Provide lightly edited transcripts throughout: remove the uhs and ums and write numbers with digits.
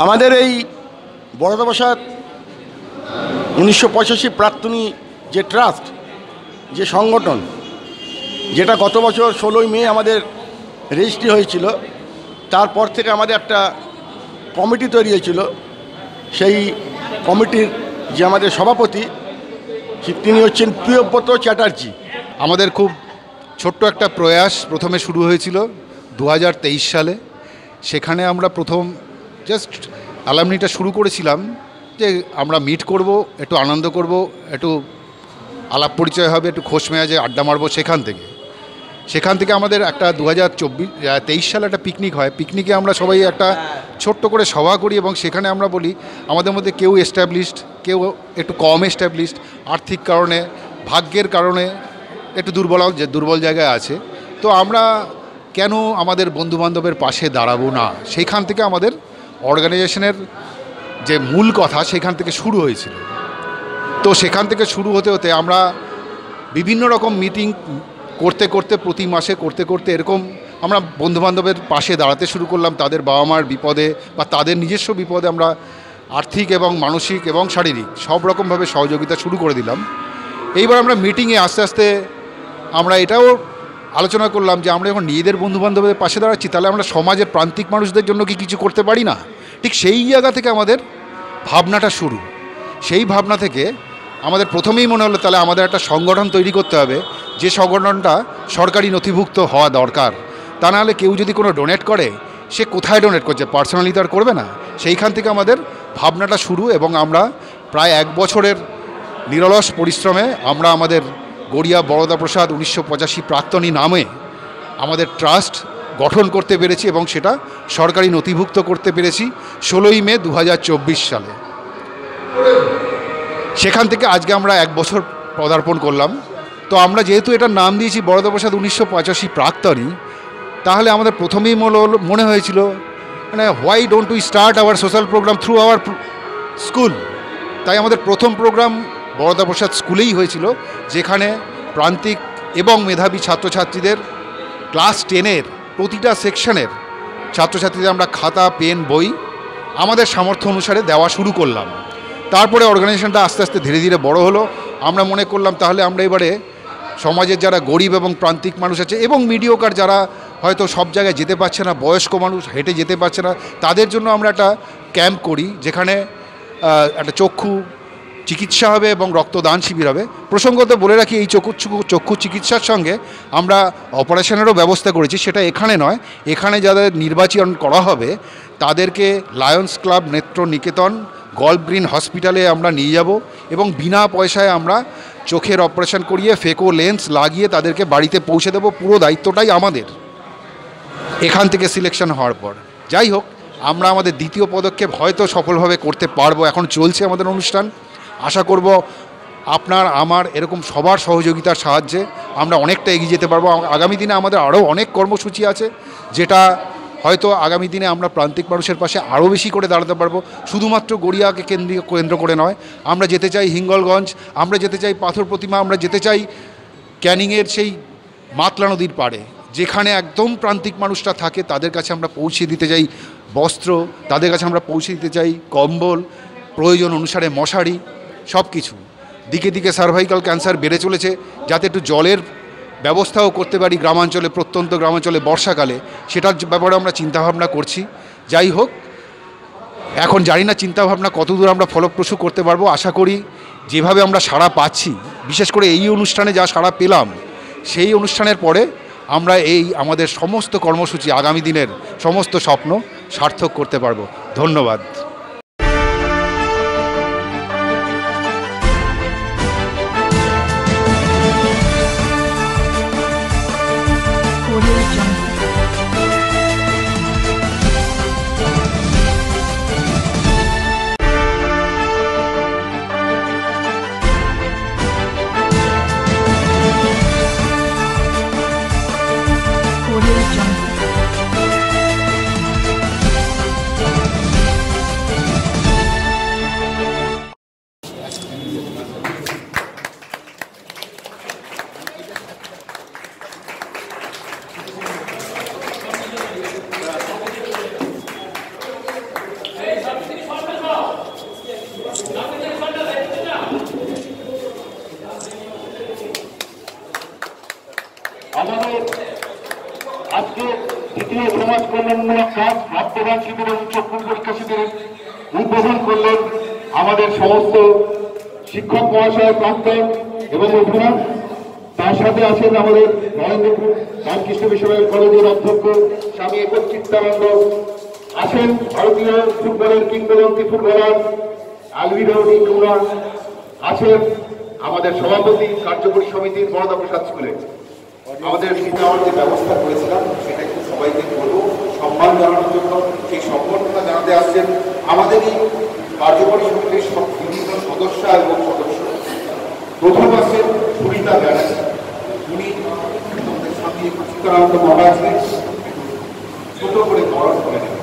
আমাদের এই বরদাপ্রসাদ 1985 প্রাক্তনী যে ট্রাস্ট, যে সংগঠন, যেটা গত বছর 16ই মে আমাদের রেজিস্ট্রি হয়েছিল, তারপর থেকে আমাদের একটা কমিটি তৈরি হয়েছিল। সেই কমিটির যে আমাদের সভাপতি, তিনি হচ্ছেন প্রিয়ব্রত চ্যাটার্জি। আমাদের খুব ছোট্ট একটা প্রয়াস প্রথমে শুরু হয়েছিল 2023 সালে। সেখানে আমরা প্রথম জাস্ট অ্যালামনিটা শুরু করেছিলাম যে আমরা মিট করব, একটু আনন্দ করব, একটু আলাপ পরিচয় হবে, একটু খোশ মেয়াজে আড্ডা মারবো। সেখান থেকে আমাদের একটা 2023 সালে একটা পিকনিক হয়। পিকনিকে আমরা সবাই একটা ছোট্ট করে সভা করি এবং সেখানে আমরা বলি আমাদের মধ্যে কেউ এস্টাবলিশড, কেউ একটু কম এস্টাবলিশড, আর্থিক কারণে, ভাগ্যের কারণে একটু দুর্বল জায়গায় আছে। তো আমরা কেন আমাদের বন্ধুবান্ধবের পাশে দাঁড়াবো না? সেইখান থেকে আমাদের অর্গানাইজেশনের যে মূল কথা সেখান থেকে শুরু হয়েছিল। তো সেখান থেকে শুরু হতে হতে আমরা বিভিন্ন রকম মিটিং করতে করতে, প্রতি মাসে করতে করতে এরকম আমরা বন্ধুবান্ধবের পাশে দাঁড়াতে শুরু করলাম। তাদের বাবা মার বিপদে বা তাদের নিজস্ব বিপদে আমরা আর্থিক এবং মানসিক এবং শারীরিক সব রকমভাবে সহযোগিতা শুরু করে দিলাম। এইবার আমরা মিটিংয়ে আস্তে আস্তে আমরা এটাও আলোচনা করলাম যে আমরা যখন নিজেদের বন্ধুবান্ধবের পাশে দাঁড়াচ্ছি, তাহলে আমরা সমাজের প্রান্তিক মানুষদের জন্য কি কিছু করতে পারি না? ঠিক সেই জায়গা থেকে আমাদের ভাবনাটা শুরু। সেই ভাবনা থেকে আমাদের প্রথমেই মনে হলো তাহলে আমাদের একটা সংগঠন তৈরি করতে হবে, যে সংগঠনটা সরকারি নথিভুক্ত হওয়া দরকার। তা নাহলে কেউ যদি কোনো ডোনেট করে, সে কোথায় ডোনেট করছে? পার্সোনালি তো আর করবে না। সেইখান থেকে আমাদের ভাবনাটা শুরু এবং আমরা প্রায় 1 বছরের নিরলস পরিশ্রমে আমরা আমাদের গড়িয়া বরদাপ্রসাদ 1985 প্রাক্তনী নামে আমাদের ট্রাস্ট গঠন করতে পেরেছি এবং সেটা সরকারি নথিভুক্ত করতে পেরেছি 16ই মে 2024 সালে। সেখান থেকে আজকে আমরা 1 বছর পদার্পণ করলাম। তো আমরা যেহেতু এটার নাম দিয়েছি বরদাপ্রসাদ 1985 প্রাক্তনী, তাহলে আমাদের প্রথমেই মনে হয়েছিল মানে why don't we start our social programme through our school. তাই আমাদের প্রথম প্রোগ্রাম বরদাপ্রসাদ স্কুলেই হয়েছিল, যেখানে প্রান্তিক এবং মেধাবী ছাত্রছাত্রীদের ক্লাস 10-এর প্রতিটা সেকশনের ছাত্রছাত্রীদের আমরা খাতা, পেন, বই আমাদের সামর্থ্য অনুসারে দেওয়া শুরু করলাম। তারপরে অর্গানাইজেশনটা আস্তে আস্তে ধীরে ধীরে বড় হলো। আমরা মনে করলাম তাহলে আমরা এবারে সমাজের যারা গরিব এবং প্রান্তিক মানুষ আছে এবং মিডিওকার, যারা হয়তো সব জায়গায় যেতে পারছে না, বয়স্ক মানুষ হেঁটে যেতে পারছে না, তাদের জন্য আমরা একটা ক্যাম্প করি, যেখানে একটা চক্ষু চিকিৎসা হবে এবং রক্তদান শিবির হবে। প্রসঙ্গত বলে রাখি, এই চক্ষু চিকিৎসার সঙ্গে আমরা অপারেশনেরও ব্যবস্থা করেছি। সেটা এখানে নয়, এখানে যাদের নির্বাচন করা হবে তাদেরকে লায়ন্স ক্লাব, নেত্র নিকেতন, গল্ফ গ্রিন হসপিটালে আমরা নিয়ে যাব এবং বিনা পয়সায় আমরা চোখের অপারেশন করিয়ে ফেকো লেন্স লাগিয়ে তাদেরকে বাড়িতে পৌঁছে দেবো। পুরো দায়িত্বটাই আমাদের এখান থেকে সিলেকশন হওয়ার পর। যাই হোক, আমরা আমাদের দ্বিতীয় পদক্ষেপ হয়তো সফলভাবে করতে পারবো। এখন চলছে আমাদের অনুষ্ঠান। আশা করব আপনার, আমার, এরকম সবার সহযোগিতার সাহায্যে আমরা অনেকটা এগিয়ে যেতে পারবো। আগামী দিনে আমাদের আরও অনেক কর্মসূচি আছে, যেটা হয়তো আগামী দিনে আমরা প্রান্তিক মানুষের পাশে আরও বেশি করে দাঁড়াতে পারবো। শুধুমাত্র গড়িয়াকে কেন্দ্র করে নয়, আমরা যেতে চাই হিঙ্গলগঞ্জ, আমরা যেতে চাই পাথর প্রতিমা, আমরা যেতে চাই ক্যানিংয়ের সেই মাতলা নদীর পাড়ে, যেখানে একদম প্রান্তিক মানুষরা থাকে। তাদের কাছে আমরা পৌঁছে দিতে চাই বস্ত্র, তাদের কাছে আমরা পৌঁছে দিতে চাই কম্বল, প্রয়োজন অনুসারে মশারি, সব কিছু। দিকে দিকে সার্ভাইকাল ক্যান্সার বেড়ে চলেছে, যাতে একটু জলের ব্যবস্থাও করতে পারি গ্রামাঞ্চলে, প্রত্যন্ত গ্রামাঞ্চলে বর্ষাকালে, সেটার ব্যাপারে আমরা চিন্তাভাবনা করছি। যাই হোক, এখন জানি না চিন্তাভাবনা কতদূর আমরা ফলপ্রসূ করতে পারবো। আশা করি যেভাবে আমরা সাড়া পাচ্ছি, বিশেষ করে এই অনুষ্ঠানে যা সাড়া পেলাম, সেই অনুষ্ঠানের পরে আমরা এই আমাদের সমস্ত কর্মসূচি, আগামী দিনের সমস্ত স্বপ্ন সার্থক করতে পারবো। ধন্যবাদ। Audio Jungle. Audio Jungle. কাজ রক্তদান শিবির এবং চক্ষু পরীক্ষা শিবিরের উদ্বোধন করলেন আমাদের সমস্ত শিক্ষক মহাশয়, প্রাক্তন এবং অভিভাবক। তার সাথে আছেন আমাদের নরেন্দ্রপুর রামকৃষ্ণ বিশ্ববিদ্যালয় কলেজের অধ্যক্ষ স্বামী একচিত্তানন্দ, আছেন ভারতীয় ফুটবলের কিংবদন্তি ফুটবলার আলভিরো ডি লুনা, আছেন আমাদের সভাপতি কার্যকরী সমিতির বরদা প্রসাদ স্কুলে। আমাদের নেওয়ার যে ব্যবস্থা করেছিলাম সেটা একটু সবাইকে বলবো সম্মান জানানোর জন্য। সেই সম্মানটা জানাতে আসছেন আমাদের এই কার্যকরী সমিতির সব বিভিন্ন সদস্য এবং সদস্য। প্রথম আসছেন সুরিতা ব্যানার্জি, উনি আমাদের স্বামী চিত্তানন্দ মহারাজকে ছোট করে বরণ করে নেবেন।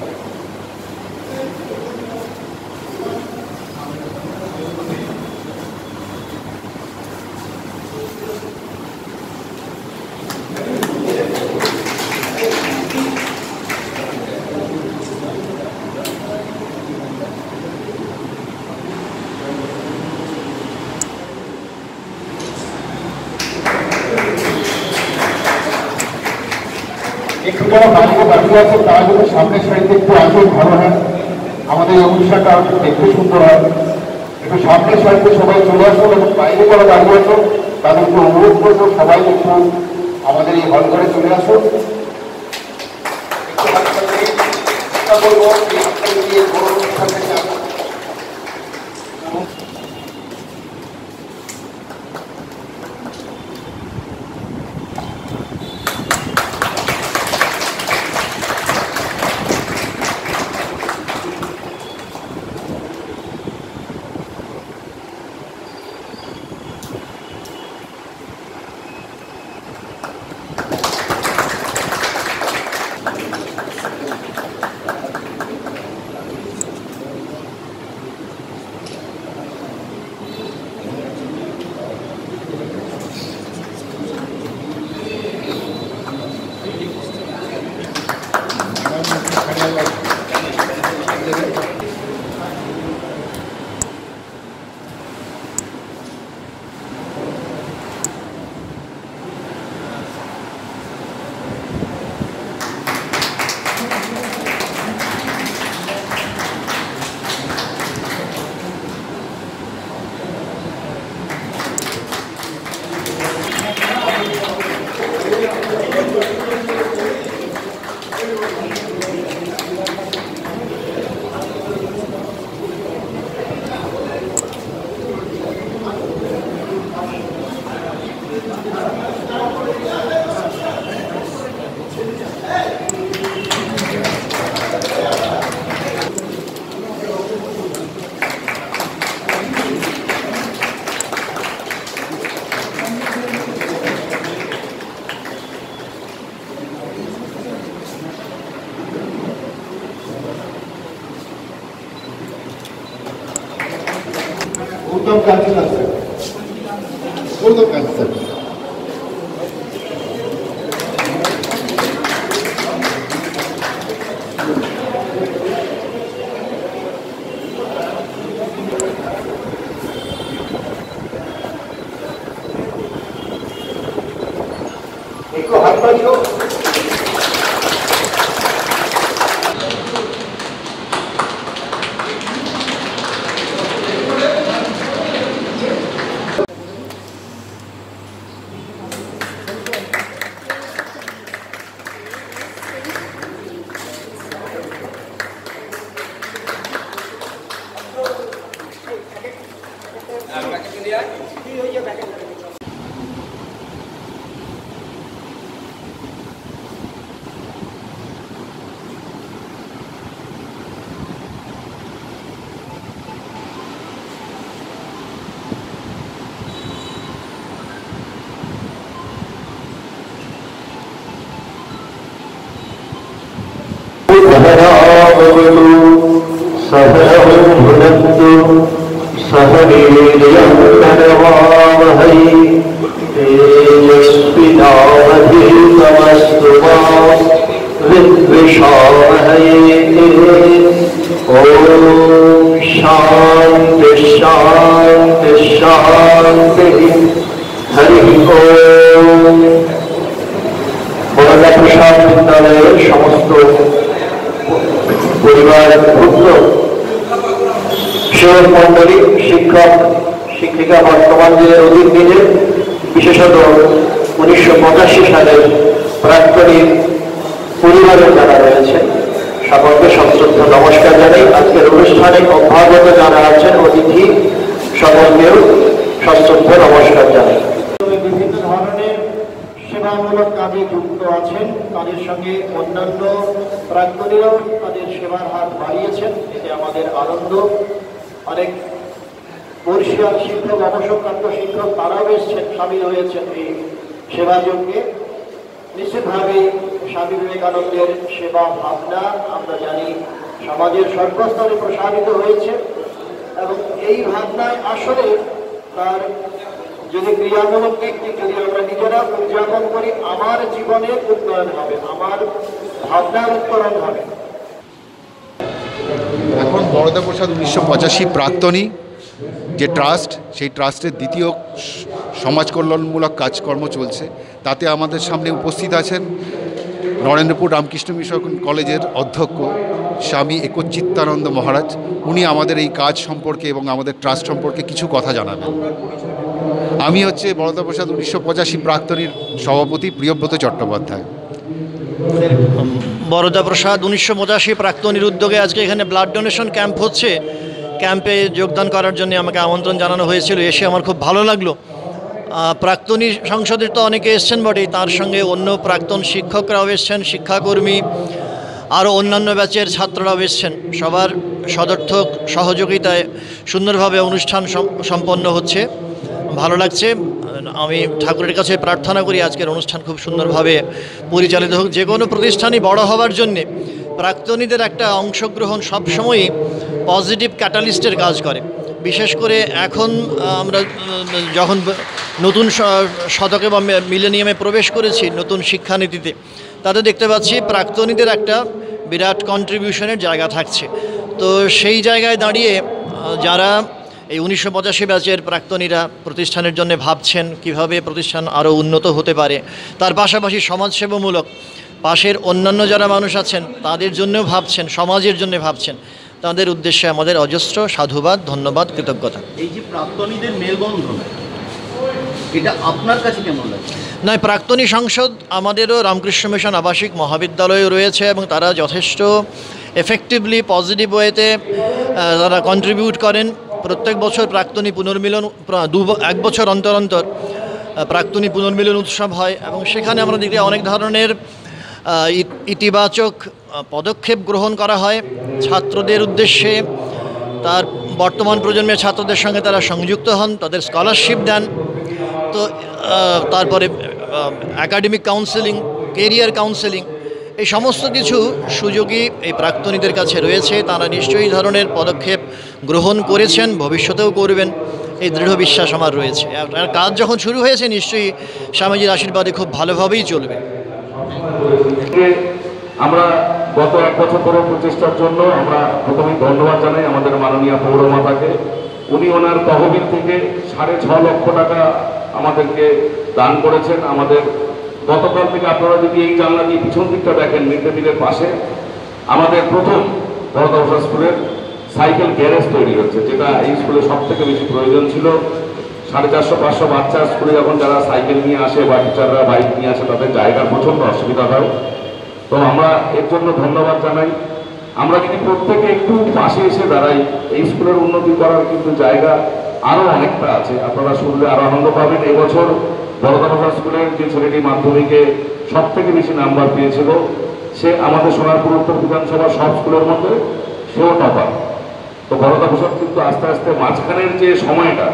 একটু যারা বাইরে দাঁড়িয়ে আছে তারা যদি সামনের সাইডে একটু আসেন ভালো হয়, আমাদের এই অনুষ্ঠানটা দেখতে সুন্দর হয়। একটু সামনের সাইডে সবাই চলে আসুন এবং বাইরে যারা দাঁড়িয়ে আছো তাদেরকে অনুরোধ করবো সবাই একটু আমাদের এই হল ঘরে চলে আসুন। চেষ্টা করবো এই আপনাদের দিয়ে বড় অনুষ্ঠান থেকে আসুন। Gautam Kanchan sir. Gautam Kanchan sir. एक हाथ बढ़ियो। सहरवन्तु सह वीर्यं करवावहै तेजस्विनावधीतमस्तु मा विद्विषावहै। ॐ शान्ति शान्ति शान्तिः। हरिः ॐ। বরদা প্রসাদ বিদ্যালয়ের সমস্ত এবার ক্ষুদ্র সেবক মন্ডলী, শিক্ষক শিক্ষিকা, বর্তমান দিনের অধিক দিনের, বিশেষত 1985 সালের প্রাক্তনীর পরিবারের যারা রয়েছেন সকলকে সশ্রদ্ধ নমস্কার জানাই। আজকের অনুষ্ঠানে অভ্যাগত যারা আছেন অতিথি সকলকেও সশ্রদ্ধ নমস্কার জানাই। বিভিন্ন ধরনের সেবামূলক কাজে যুক্ত আছেন, তাদের সঙ্গে অন্যান্য প্রাক্তনীরাও তাদের সেবার হাত বাড়িয়েছেন, এতে আমাদের আনন্দ। অনেক বর্ষীয়ান শিক্ষক, অবসরপ্রাপ্ত শিক্ষক তারাও এসেছেন, সামিল হয়েছেন এই সেবা যজ্ঞে। নিশ্চিতভাবে স্বামী বিবেকানন্দের সেবা ভাবনা আমরা জানি সমাজের সর্বস্তরে প্রসারিত হয়েছে, এবং এই ভাবনায় আসলে তার যদি ক্রিয়ামূলক দিকটি যদি আমরা নিজেরা উদযাপন করি, আমার জীবনের উন্নয়ন হবে, আমার ভাবনার উত্তরণ হবে। এখন বরদা প্রসাদ 1985 প্রাক্তনী যে ট্রাস্ট, সেই ট্রাস্টের দ্বিতীয় সমাজ কল্যাণমূলক কাজকর্ম চলছে। তাতে আমাদের সামনে উপস্থিত আছেন নরেন্দ্রপুর রামকৃষ্ণ মিশন কলেজের অধ্যক্ষ স্বামী একচিত্তানন্দ মহারাজ। উনি আমাদের এই কাজ সম্পর্কে এবং আমাদের ট্রাস্ট সম্পর্কে কিছু কথা জানাবেন। আমি হচ্ছে বরদা প্রসাদ 1985 প্রাক্তনীর সভাপতি প্রিয়ব্রত চট্টোপাধ্যায়। বরদা প্রসাদ 1985 প্রাক্তনীর উদ্যোগে আজকে এখানে ব্লাড ডোনেশন ক্যাম্প হচ্ছে। ক্যাম্পে যোগদান করার জন্য আমাকে আমন্ত্রণ জানানো হয়েছিল, এসে আমার খুব ভালো লাগলো। প্রাক্তনী সংসদের তো অনেকে এসছেন বটেই, তার সঙ্গে অন্য প্রাক্তন শিক্ষকরাও এসছেন, শিক্ষাকর্মী, আরও অন্যান্য ব্যাচের ছাত্ররাও এসছেন। সবার সদর্থক সহযোগিতায় সুন্দরভাবে অনুষ্ঠান সম্পন্ন হচ্ছে, ভালো লাগছে। আমি ঠাকুরের কাছে প্রার্থনা করি আজকের অনুষ্ঠান খুব সুন্দরভাবে পরিচালিত হোক। যে কোনো প্রতিষ্ঠানই বড় হওয়ার জন্যে প্রাক্তনীদের একটা অংশগ্রহণ সবসময়ই পজিটিভ ক্যাটালিস্টের কাজ করে। বিশেষ করে এখন আমরা যখন নতুন শতকে বা মিলেনিয়ামে প্রবেশ করেছি, নতুন শিক্ষানীতিতে, তাতে দেখতে পাচ্ছি প্রাক্তনীদের একটা বিরাট কন্ট্রিবিউশনের জায়গা থাকছে। তো সেই জায়গায় দাঁড়িয়ে যারা এই 1985 ব্যাচের প্রাক্তনীরা প্রতিষ্ঠানের জন্য ভাবছেন কিভাবে প্রতিষ্ঠান আরও উন্নত হতে পারে, তার পাশাপাশি সমাজসেবামূলক পাশের অন্যান্য যারা মানুষ আছেন তাদের জন্যও ভাবছেন, সমাজের জন্য ভাবছেন, তাদের উদ্দেশ্যে আমাদের অজস্র সাধুবাদ, ধন্যবাদ, কৃতজ্ঞতা। এই যে প্রাক্তনীদের মেলবন্ধন, এটা আপনার কাছে কেমন লাগে? না, প্রাক্তনী সংসদ আমাদেরও রামকৃষ্ণ মিশন আবাসিক মহাবিদ্যালয়ে রয়েছে এবং তারা যথেষ্ট এফেক্টিভলি পজিটিভ ওয়েতে তারা কন্ট্রিবিউট করেন। প্রত্যেক বছর প্রাক্তনী পুনর্মিলন, 1 বছর অন্তর অন্তর প্রাক্তনী পুনর্মিলন উৎসব হয় এবং সেখানে আমরা দেখি অনেক ধরনের ইতিবাচক পদক্ষেপ গ্রহণ করা হয় ছাত্রদের উদ্দেশ্যে। তার বর্তমান প্রজন্মের ছাত্রদের সঙ্গে তারা সংযুক্ত হন, তাদের স্কলারশিপ দেন। তো তারপরে একাডেমিক কাউন্সেলিং, কেরিয়ার কাউন্সেলিং, এই সমস্ত কিছু সুযোগই এই প্রাক্তনীদের কাছে রয়েছে। তারা নিশ্চয়ই এই ধরনের পদক্ষেপ গ্রহণ করেছেন, ভবিষ্যতেও করবেন, এই দৃঢ় বিশ্বাস আমার রয়েছে। আর কাজ যখন শুরু হয়েছে নিশ্চয়ই স্বামীজির আশীর্বাদে খুব ভালোভাবেই চলবে। আমরা গত 1 বছর ধরে প্রচেষ্টার জন্য আমরা প্রথমেই ধন্যবাদ জানাই আমাদের মাননীয় পৌরমাতাকে। উনি ওনার তহবিল থেকে 6.5 লক্ষ টাকা আমাদেরকে দান করেছেন। আমাদের গতকাল থেকে আপনারা যদি এই জানলা দিয়ে পিছন দিকটা দেখেন, মিড ডে মিলের পাশে আমাদের প্রথম বরদা প্রসাদ স্কুলের সাইকেল গ্যারেজ তৈরি হচ্ছে, যেটা এই স্কুলে সব থেকে বেশি প্রয়োজন ছিল। 450-500 বাচ্চা স্কুলে যখন যারা সাইকেল নিয়ে আসে বা টিচাররা বাইক নিয়ে আসে, তাদের জায়গার প্রচণ্ড অসুবিধা হয়। তো আমরা এর জন্য ধন্যবাদ জানাই। আমরা যদি প্রত্যেকে একটু পাশে এসে দাঁড়াই, এই স্কুলের উন্নতি করার কিন্তু জায়গা আরও অনেকটা আছে। আপনারা শুনলে আরও আনন্দ পাবেন। এবছর বরদা প্রসাদ স্কুলের যে ছেলেটি মাধ্যমিকে সব থেকে বেশি নাম্বার পেয়েছিল, সে আমাদের সোনারপুর উত্তর বিধানসভার সব স্কুলের মধ্যে সেও টপার। তো বরদা প্রসাদ কিন্তু আস্তে আস্তে মাঝখানের যে সময়টা,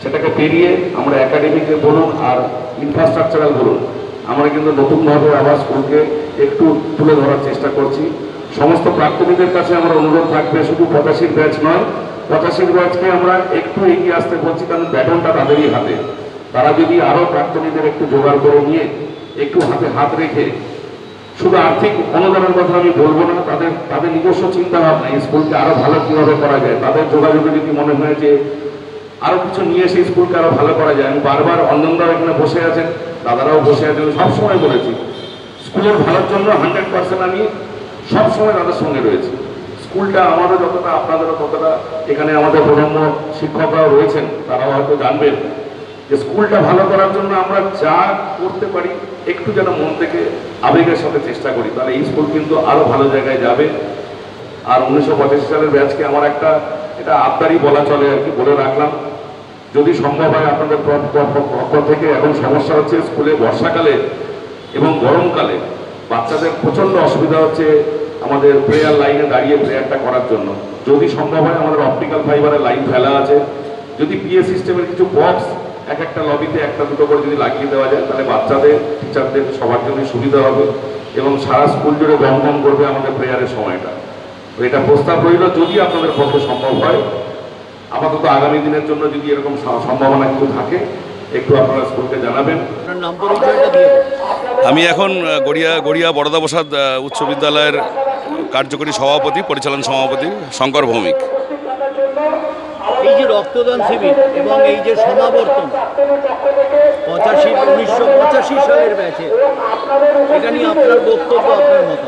সেটাকে পেরিয়ে আমরা একাডেমিকে বলুন আর ইনফ্রাস্ট্রাকচারাল বলুন, আমরা কিন্তু নতুনভাবে আবার স্কুলকে একটু তুলে ধরার চেষ্টা করছি। সমস্ত প্রাক্তনীদের কাছে আমার অনুরোধ থাকবে, শুধু 85 ব্যাচ নয়, 85 ব্যাচকে আমরা একটু এগিয়ে আসতে বলছি, কারণ ব্যাটনটা তাদেরই হাতে। তারা যদি আরও প্রাক্তনীদের একটু জোগাড় করে নিয়ে একটু হাতে হাত রেখে, শুধু আর্থিক অনুদানের কথা আমি বলবো না, তাদের নিজস্ব চিন্তা ভাবনা এই স্কুলকে আরও ভালো কীভাবে করা যায়, তাদের যোগাযোগে যদি মনে হয় যে আরও কিছু নিয়ে এসে স্কুলকে আরও ভালো করা যায়। আমি বারবার অঞ্জনদাও এখানে বসে আছেন, দাদারাও বসে আছেন, সবসময় বলেছি স্কুলের ভালোর জন্য 100% আমি সবসময় তাদের সঙ্গে রয়েছি। স্কুলটা আমারও যতটা আপনাদেরও ততটা, এখানে আমাদের প্রজন্ম শিক্ষকরাও রয়েছেন, তারাও হয়তো জানবেন যে স্কুলটা ভালো করার জন্য আমরা যা করতে পারি একটু যেন মন থেকে আবেগের সাথে চেষ্টা করি, তাহলে এই স্কুল কিন্তু আরও ভালো জায়গায় যাবে। আর 1985 সালের ব্যাচকে আমার একটা এটা আবদারি বলা চলে আর কি, বলে রাখলাম, যদি সম্ভব হয় আপনাদের পক্ষ থেকে। এখন সমস্যা হচ্ছে স্কুলে বর্ষাকালে এবং গরমকালে বাচ্চাদের প্রচণ্ড অসুবিধা হচ্ছে আমাদের প্রেয়ার লাইনে দাঁড়িয়ে প্রেয়ারটা করার জন্য। যদি সম্ভব হয়, আমাদের অপটিক্যাল ফাইবারের লাইন ফেলা আছে, যদি পিএ সিস্টেমের কিছু বক্স এক একটা লবিতে একটা দুটো করে যদি লাগিয়ে দেওয়া যায়, তাহলে বাচ্চাদের, টিচারদের সবার জন্যই সুবিধা হবে এবং সারা স্কুল জুড়ে গমগম করবে আমাদের প্রেয়ারের সময়টা। তো এটা প্রস্তাব রইল, যদি আপনাদের পক্ষে সম্ভব হয়। আপাতত আগামী দিনের জন্য যদি এরকম সম্ভাবনা কিছু থাকে একটু আপনারা স্কুলকে জানাবেন। আমি এখন গড়িয়া বরদাপ্রসাদ উচ্চ বিদ্যালয়ের কার্যকরী সভাপতি, পরিচালন সভাপতি শঙ্কর ভৌমিক। এই যে রক্তদান শিবির এবং এই যে সমাবর্তন 1985 সালের ব্যাচে, এটা নিয়ে আপনার বক্তব্য, আপনার মত?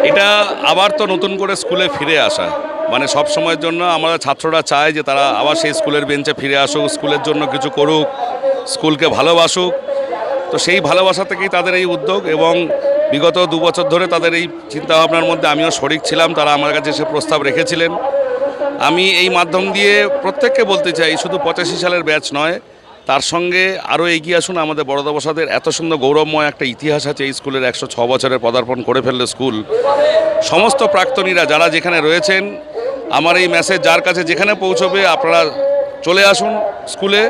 এটা আবার তো নতুন করে স্কুলে ফিরে আসা, মানে সব সময়ের জন্য আমরা ছাত্ররা চায় যে তারা আবার সেই স্কুলের বেঞ্চে ফিরে আসুক, স্কুলের জন্য কিছু করুক, স্কুলকে ভালোবাসুক। তো সেই ভালোবাসা থেকেই তাদের এই উদ্যোগ, এবং বিগত 2 বছর ধরে তাদের এই চিন্তাভাবনার মধ্যে আমিও শরিক ছিলাম। তারা আমার কাছে সে প্রস্তাব রেখেছিলেন। আমি এই মাধ্যম দিয়ে প্রত্যেককে বলতে চাই, শুধু 85 সালের ব্যাচ নয়, তার সঙ্গে আরও এগিয়ে আসুন। আমাদের বরদাপ্রসাদের এত সুন্দর গৌরবময় একটা ইতিহাস আছে। এই স্কুলের 106 বছরের পদার্পণ করে ফেললো স্কুল। সমস্ত প্রাক্তনীরা যারা যেখানে রয়েছেন, আমার এই মেসেজ যার কাছে যেখানে পৌঁছবে, আপনারা চলে আসুন স্কুলে।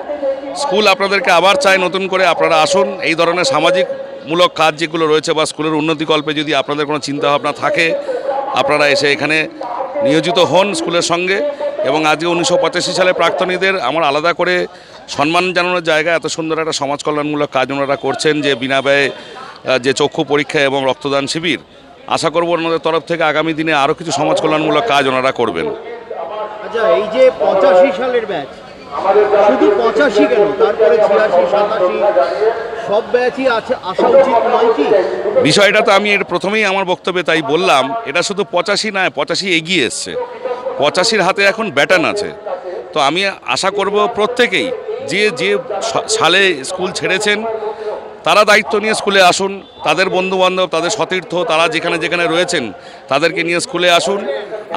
স্কুল আপনাদেরকে আবার চায় নতুন করে, আপনারা আসুন। এই ধরনের সামাজিকমূলক কাজ যেগুলো রয়েছে বা স্কুলের উন্নতিকল্পে যদি আপনাদের কোনো চিন্তাভাবনা থাকে, আপনারা এসে এখানে নিয়োজিত হন স্কুলের সঙ্গে। এবং আজকে 1985 সালে প্রাক্তনীদের আমার আলাদা করে সম্মান জানানোর জায়গা, এত সুন্দর একটা সমাজ কল্যাণমূলক কাজ ওনারা করছেন, যে বিনা ব্যয়ে যে চক্ষু পরীক্ষা এবং রক্তদান শিবির। আশা করব ওনাদের তরফ থেকে আগামী দিনে আরও কিছু সমাজ কল্যাণমূলক কাজ ওনারা করবেন। আচ্ছা, এই যে 85 সালের ব্যাচ, শুধু 85 কেন, তারপরে 86, 87 সব ব্যাচই আছে, আসা উচিত নয় কি? বিষয়টা তো আমি প্রথমেই আমার বক্তব্যে তাই বললাম, এটা শুধু 85 নয়, 85 এগিয়ে এসছে, 85-র হাতে এখন ব্যাটন আছে। তো আমি আশা করব প্রত্যেকেই যে যে সালে স্কুল ছেড়েছেন, তারা দায়িত্ব নিয়ে স্কুলে আসুন। তাদের বন্ধুবান্ধব, তাদের সতীর্থ, তারা যেখানে যেখানে রয়েছেন তাদেরকে নিয়ে স্কুলে আসুন।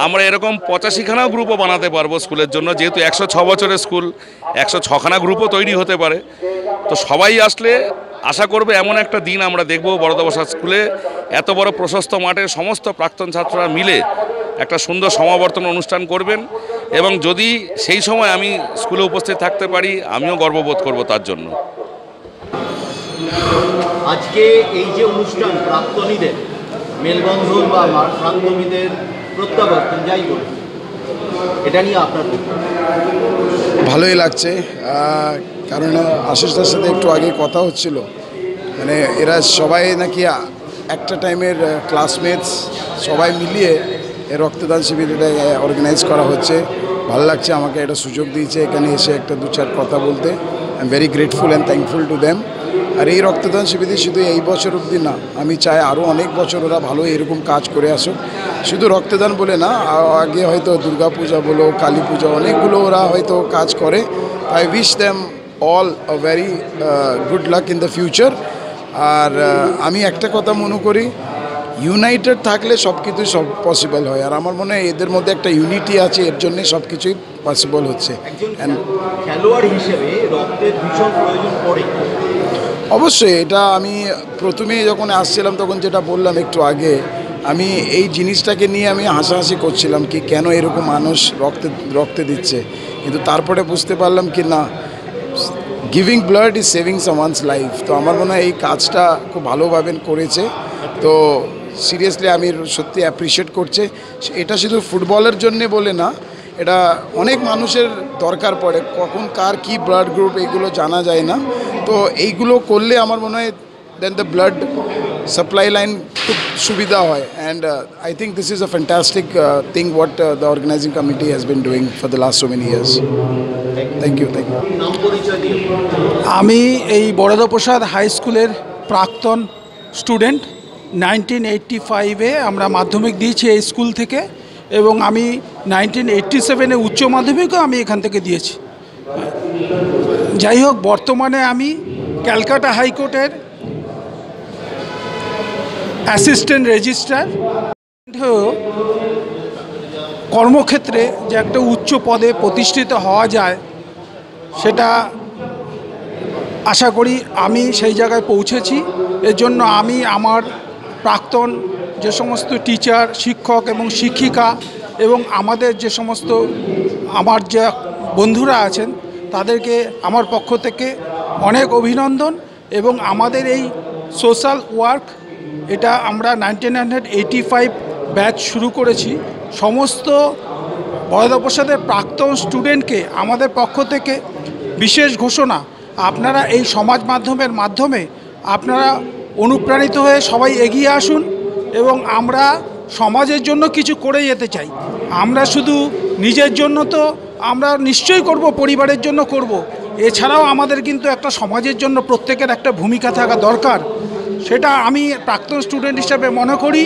আমরা এরকম 85খানা গ্রুপও বানাতে পারবো স্কুলের জন্য, যেহেতু 106 বছরের স্কুল, 106খানা গ্রুপও তৈরি হতে পারে। তো সবাই আসলে আশা করবে এমন একটা দিন আমরা দেখব বরদাপ্রসাদ স্কুলে, এত বড় প্রশস্ত মাঠে সমস্ত প্রাক্তন ছাত্ররা মিলে একটা সুন্দর সমাবর্তন অনুষ্ঠান করবেন। এবং যদি সেই সময় আমি স্কুলে উপস্থিত থাকতে পারি, আমিও গর্ববোধ করব তার জন্য। আজকে এই যে অনুষ্ঠান, প্রাক্তনীদের মেলবন্ধন বা প্রাক্তনীদের প্রত্যাবর্তন, যাই বলুন, এটা নিয়ে আপনার ভালোই লাগছে, কারণ আশিসদার সাথে একটু আগে কথা হচ্ছিল, মানে এরা সবাই নাকি একটা টাইমের ক্লাসমেটস, সবাই মিলিয়ে রক্তদান শিবির এটা অর্গানাইজ করা হচ্ছে। ভালো লাগছে, আমাকে একটা সুযোগ দিয়েছে এখানে এসে একটা 2-4 কথা বলতে। I am very grateful and thankful to them. আর এই রক্তদান শিবিরে শুধু এই বছর অবধি না, আমি চাই আরও অনেক বছর ওরা ভালো এরকম কাজ করে আসুক। শুধু রক্তদান বলে না, আগে হয়তো দুর্গা পূজা বলো, কালী পূজা, অনেকগুলো ওরা হয়তো কাজ করে। I wish them all a very good luck in the future. আর আমি একটা কথা মনে করি, ইউনাইটেড থাকলে সব কিছুই সব পসিবল হয়। আর আমার মনে হয় এদের মধ্যে একটা ইউনিটি আছে, এর জন্যে সব কিছুই পসিবল হচ্ছে। খেলোয়াড় হিসেবে রক্তের ভীষণ প্রয়োজন পড়ে। অবশ্যই, এটা আমি প্রথমে যখন আসছিলাম তখন যেটা বললাম একটু আগে, আমি এই জিনিসটাকে নিয়ে আমি হাসাহাসি করছিলাম কি কেন এরকম মানুষ রক্তে দিচ্ছে, কিন্তু তারপরে বুঝতে পারলাম কি না, giving blood is saving someone's life. তো আমার মনে হয় এই কাজটা খুব ভালোভাবে করেছে। তো সিরিয়াসলি আমি সত্যি অ্যাপ্রিসিয়েট করছে। এটা শুধু ফুটবলের জন্যে বলে না, এটা অনেক মানুষের দরকার পড়ে, কখন কার কি ব্লাড গ্রুপ এগুলো জানা যায় না। তো এইগুলো করলে আমার মনে হয় then the blood supply line খুব সুবিধা হয়। And I think this is a fantastic thing what the organising committee has been doing for the last so many years. Thank you. আমি এই বরদাপ্রসাদ হাই স্কুলের প্রাক্তন স্টুডেন্ট। 1985-এ আমরা মাধ্যমিক দিয়েছি এই স্কুল থেকে, এবং আমি 1987-এ উচ্চ মাধ্যমিকও আমি এখান থেকে দিয়েছি। যাই হোক, বর্তমানে আমি ক্যালকাটা হাইকোর্টের অ্যাসিস্ট্যান্ট রেজিস্ট্রার কর্মক্ষেত্রে যে একটা উচ্চ পদে প্রতিষ্ঠিত হওয়া যায় সেটা আশা করি আমি সেই জায়গায় পৌঁছেছি। এর জন্য আমি আমার প্রাক্তন যে সমস্ত টিচার, শিক্ষক এবং শিক্ষিকা এবং আমাদের যে সমস্ত আমার যে বন্ধুরা আছেন তাদেরকে আমার পক্ষ থেকে অনেক অভিনন্দন। এবং আমাদের এই সোশ্যাল ওয়ার্ক এটা আমরা 1985 ব্যাচ শুরু করেছি। সমস্ত বরদাপ্রসাদের প্রাক্তন স্টুডেন্টকে আমাদের পক্ষ থেকে বিশেষ ঘোষণা, আপনারা এই সমাজ মাধ্যমের মাধ্যমে আপনারা অনুপ্রাণিত হয়ে সবাই এগিয়ে আসুন এবং আমরা সমাজের জন্য কিছু করে যেতে চাই। আমরা শুধু নিজের জন্য তো আমরা নিশ্চয়ই করব, পরিবারের জন্য করব, এছাড়াও আমাদের কিন্তু একটা সমাজের জন্য প্রত্যেকের একটা ভূমিকা থাকা দরকার। সেটা আমি প্রাক্তন স্টুডেন্ট হিসাবে মনে করি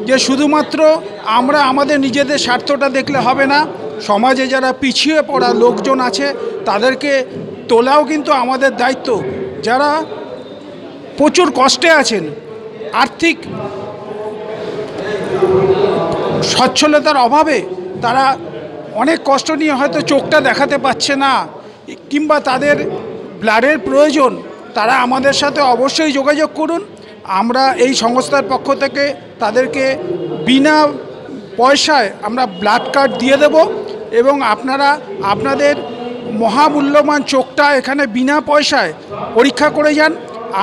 যে শুধুমাত্র আমরা আমাদের নিজেদের স্বার্থটা দেখলে হবে না, সমাজে যারা পিছিয়ে পড়া লোকজন আছে তাদেরকে তোলাও কিন্তু আমাদের দায়িত্ব। যারা প্রচুর কষ্টে আছেন, আর্থিক সচ্ছলতার অভাবে তারা অনেক কষ্ট নিয়ে হয়তো চোখটা দেখাতে পারছে না, কিংবা তাদের ব্লাডের প্রয়োজন, তারা আমাদের সাথে অবশ্যই যোগাযোগ করুন। আমরা এই সংস্থার পক্ষ থেকে তাদেরকে বিনা পয়সায় আমরা ব্লাড কার্ড দিয়ে দেব এবং আপনারা আপনাদের মহামূল্যবান চোখটা এখানে বিনা পয়সায় পরীক্ষা করে যান।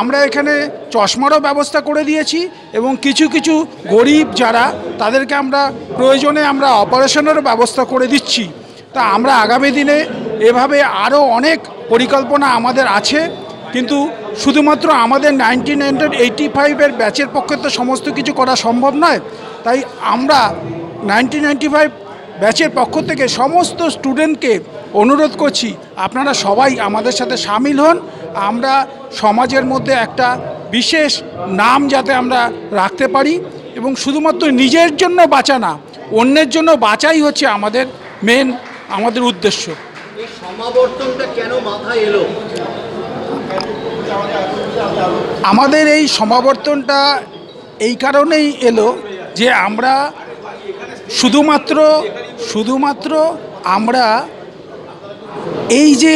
আমরা এখানে চশমারও ব্যবস্থা করে দিয়েছি এবং কিছু কিছু গরিব যারা তাদেরকে আমরা প্রয়োজনে আমরা অপারেশনেরও ব্যবস্থা করে দিচ্ছি। তা আমরা আগামী দিনে এভাবে আরও অনেক পরিকল্পনা আমাদের আছে, কিন্তু শুধুমাত্র আমাদের 1985-এর ব্যাচের পক্ষে তো সমস্ত কিছু করা সম্ভব নয়। তাই আমরা 1995 ব্যাচের পক্ষ থেকে সমস্ত স্টুডেন্টকে অনুরোধ করছি, আপনারা সবাই আমাদের সাথে সামিল হন। আমরা সমাজের মধ্যে একটা বিশেষ নাম যাতে আমরা রাখতে পারি এবং শুধুমাত্র নিজের জন্য বাঁচা না, অন্যের জন্য বাঁচাই হচ্ছে আমাদের উদ্দেশ্য। এই সমাবর্তনটা কেন মাথায় এলো? আমাদের এই সমাবর্তনটা এই কারণেই এলো যে আমরা শুধুমাত্র আমরা এই যে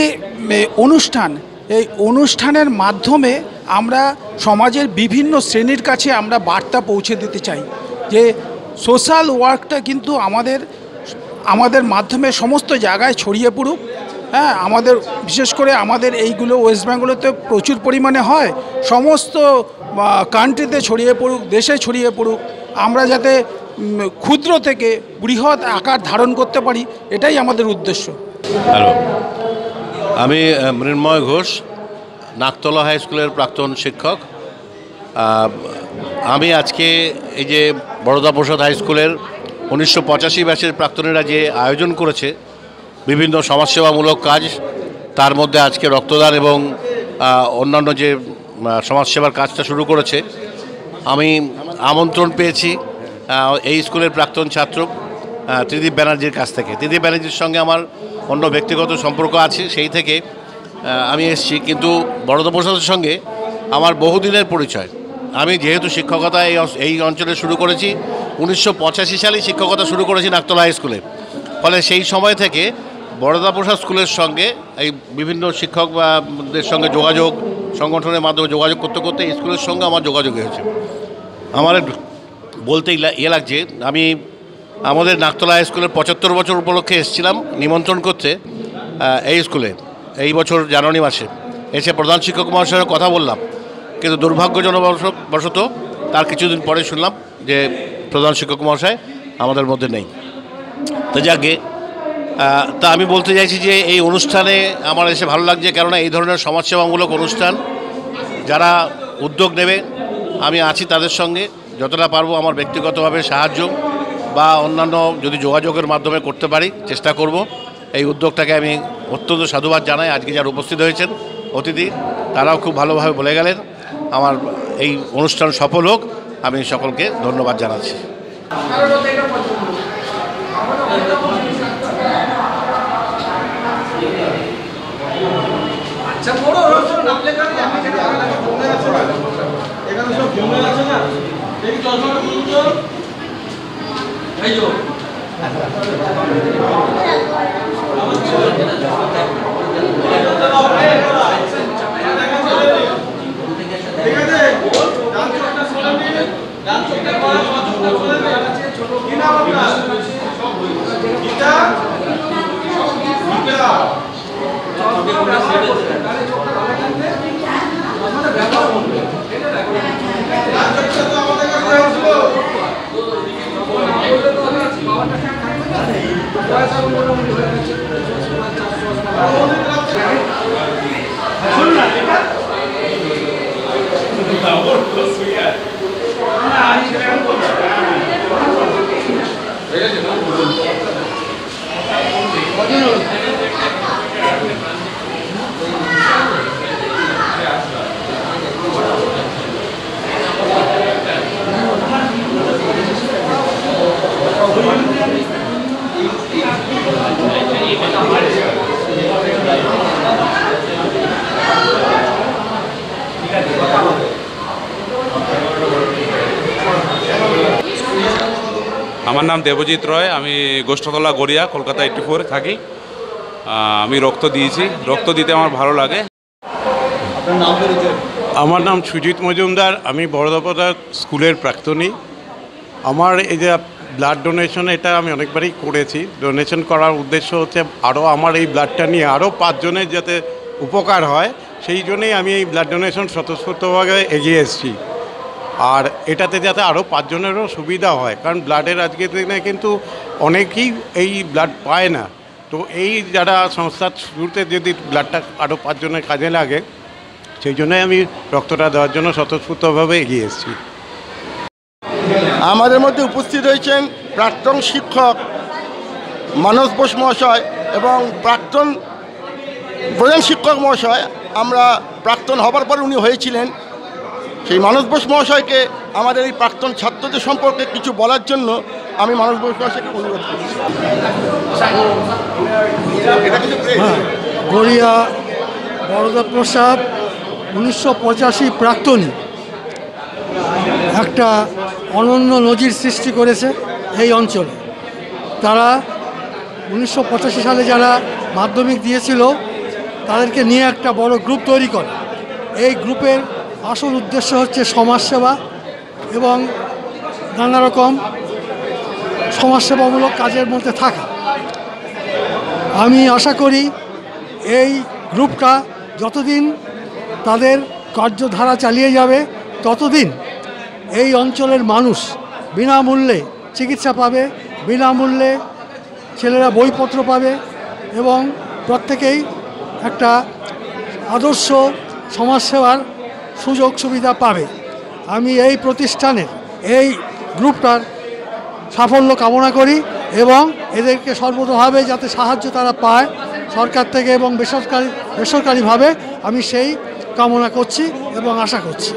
অনুষ্ঠান, এই অনুষ্ঠানের মাধ্যমে আমরা সমাজের বিভিন্ন শ্রেণীর কাছে আমরা বার্তা পৌঁছে দিতে চাই যে সোশ্যাল ওয়ার্কটা কিন্তু আমাদের মাধ্যমে সমস্ত জায়গায় ছড়িয়ে পড়ুক। হ্যাঁ, আমাদের বিশেষ করে আমাদের এইগুলো ওয়েস্ট বেঙ্গলেতে প্রচুর পরিমাণে হয়, সমস্ত কান্ট্রিতে ছড়িয়ে পড়ুক, দেশে ছড়িয়ে পড়ুক। আমরা যাতে ক্ষুদ্র থেকে বৃহৎ আকার ধারণ করতে পারি, এটাই আমাদের উদ্দেশ্য। হ্যালো, আমি মৃন্ময় ঘোষ, নাকতলা হাই স্কুলের প্রাক্তন শিক্ষক। আমি আজকে এই যে বরদাপ্রসাদ হাই স্কুলের 1985 ব্যাচের প্রাক্তনীরা যে আয়োজন করেছে বিভিন্ন সমাজসেবামূলক কাজ, তার মধ্যে আজকে রক্তদান এবং অন্যান্য যে সমাজসেবার কাজটা শুরু করেছে, আমি আমন্ত্রণ পেয়েছি এই স্কুলের প্রাক্তন ছাত্র ত্রিদীপ ব্যানার্জির কাছ থেকে। ত্রিদীপ ব্যানার্জির সঙ্গে আমার অন্য ব্যক্তিগত সম্পর্ক আছে, সেই থেকে আমি এসেছি। কিন্তু বরদাপ্রসাদের সঙ্গে আমার বহুদিনের পরিচয়। আমি যেহেতু শিক্ষকতা এই অঞ্চলে শুরু করেছি, 1985 সালে শিক্ষকতা শুরু করেছি নাকতলা হাই স্কুলে। ফলে সেই সময় থেকে বরদাপ্রসাদ স্কুলের সঙ্গে এই বিভিন্ন শিক্ষকদের সঙ্গে যোগাযোগ, সংগঠনের মাধ্যমে যোগাযোগ করতে করতে এই স্কুলের সঙ্গে আমার যোগাযোগ হয়েছে। আমার বলতে লাগছে, আমি আমাদের নাকতলা হাই স্কুলের 75 বছর উপলক্ষে এসেছিলাম নিমন্ত্রণ করতে এই স্কুলে এই বছর জানুয়ারি মাসে। এসে প্রধান শিক্ষক মহাশয়ের কথা বললাম, কিন্তু দুর্ভাগ্যজনবশত তার কিছুদিন পরে শুনলাম যে প্রধান শিক্ষক মহাশয় আমাদের মধ্যে নেই। তো যাকে তা আমি বলতে চাইছি যে এই অনুষ্ঠানে আমার এসে ভালো লাগছে, কেননা এই ধরনের সমাজসেবামূলক অনুষ্ঠান যারা উদ্যোগ নেবে আমি আছি তাদের সঙ্গে। যতটা পারবো আমার ব্যক্তিগতভাবে সাহায্য বা অন্যান্য যদি যোগাযোগের মাধ্যমে করতে পারি চেষ্টা করব। এই উদ্যোগটাকে আমি অত্যন্ত সাধুবাদ জানাই। আজকে যারা উপস্থিত হয়েছেন অতিথি, তারাও খুব ভালোভাবে বলে গেলেন। আমার এই অনুষ্ঠান সফল হোক, আমি সকলকে ধন্যবাদ জানাচ্ছি। আমার নাম দেবজিৎ রয়, আমি গোষ্ঠতলা গড়িয়া, কলকাতা 84 থাকি। আমি রক্ত দিয়েছি, রক্ত দিতে আমার ভালো লাগে। আমার নাম সুজিত মজুমদার, আমি বড়দাপদা স্কুলের প্রাক্তনী। আমার এই যে ব্লাড ডোনেশন, এটা আমি অনেকবারই করেছি। ডোনেশন করার উদ্দেশ্য হচ্ছে আরও আমার এই ব্লাডটা নিয়ে আরও 5 জনের যাতে উপকার হয়, সেই জন্যই আমি এই ব্লাড ডোনেশন স্বতঃস্ফূর্তভাবে এগিয়ে এসেছি। আর এটাতে যাতে আরও 5 জনেরও সুবিধা হয়, কারণ ব্লাডের আজকের দিনে কিন্তু অনেকেই এই ব্লাড পায় না। তো এই যারা সংস্থার শুরুতে যদি ব্লাডটা আরও 5 জনের কাজে লাগে, সেই জন্যই আমি রক্তটা দেওয়ার জন্য স্বতঃস্ফূর্তভাবে এগিয়ে এসেছি। আমাদের মধ্যে উপস্থিত হয়েছেন প্রাক্তন শিক্ষক মানস বোস মহাশয় এবং প্রাক্তন প্রধান শিক্ষক মহাশয়। আমরা প্রাক্তন হবার পর উনি হয়েছিলেন। সেই মানস বোস মহাশয়কে আমাদের এই প্রাক্তন ছাত্রদের সম্পর্কে কিছু বলার জন্য আমি মানস বোস মহাশয়কে অনুরোধ করছি। গড়িয়া বরদা প্রসাদ 1985 প্রাক্তনী একটা অনন্য নজির সৃষ্টি করেছে এই অঞ্চলে। তারা 1985 সালে যারা মাধ্যমিক দিয়েছিল তাদেরকে নিয়ে একটা বড় গ্রুপ তৈরি করে। এই গ্রুপের আসল উদ্দেশ্য হচ্ছে সমাজসেবা এবং নানা রকম সমাজসেবামূলক কাজের মধ্যে থাকা। আমি আশা করি এই গ্রুপটা যতদিন তাদের কার্যধারা চালিয়ে যাবে, ততদিন এই অঞ্চলের মানুষ বিনামূল্যে চিকিৎসা পাবে, বিনামূল্যে ছেলেরা বইপত্র পাবে এবং প্রত্যেকেই একটা আদর্শ সমাজসেবার সুযোগ সুবিধা পাবে। আমি এই প্রতিষ্ঠানের এই গ্রুপটার সাফল্য কামনা করি এবং এদেরকে সর্বতোভাবে যাতে সাহায্য তারা পায় সরকার থেকে এবং বেসরকারিভাবে, আমি সেই কামনা করছি এবং আশা করছি।